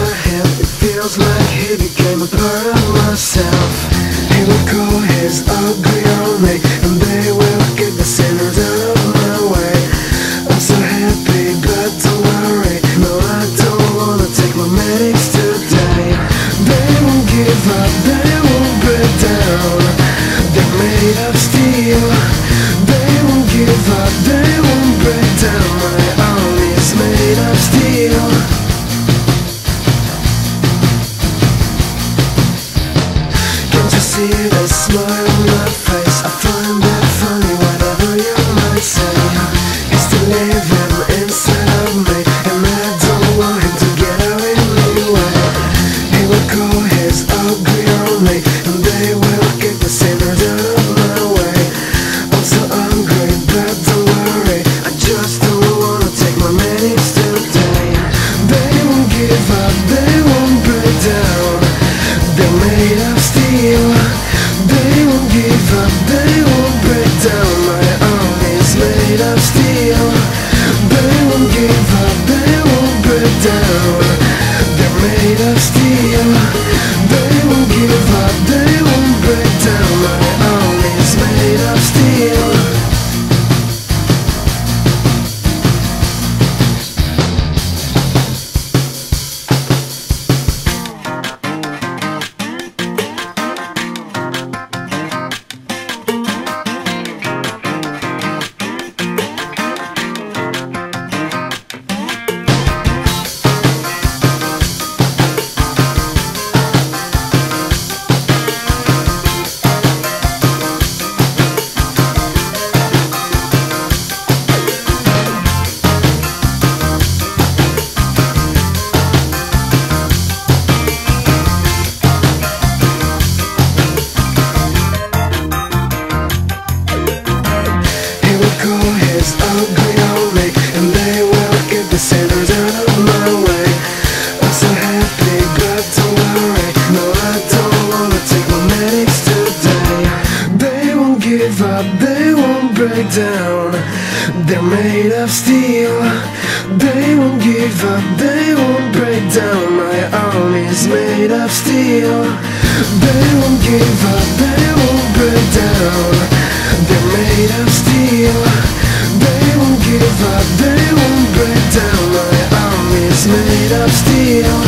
my head, it feels like he became a part of myself. He will call his ugly on me, and they will get the sinners out of my way. I'm so happy, but don't worry, no, I don't wanna take my medics today. They won't give up, they won't break down. They're made of steel. They won't give up, they won't break down. My army is made of steel. Can't you see the smile on my face? I find that funny, whatever you might say. He's still living inside of me, and I don't want him to get out anyway. He will call his ugly on me, and they will get the sinners out of my way. I'm so hungry, but don't worry, I just don't wanna take my medics today. They won't give up, they won't break down. They're made of steel. They won't give up, they won't break down. My army is made of steel. They won't give up, they won't break down. They're made of steel. They won't give up, they won't break down. My army is made of steel. Call his ugly on me, and they will get the sinners out of my way. I'm so happy, but don't worry, no, I don't wanna take my medics today. They won't give up, they won't break down. They're made of steel. They won't give up, they won't break down. My army is made of steel. They won't give up, they won't break down. They're made of steel. They won't give up, they won't break down. My army is made of steel.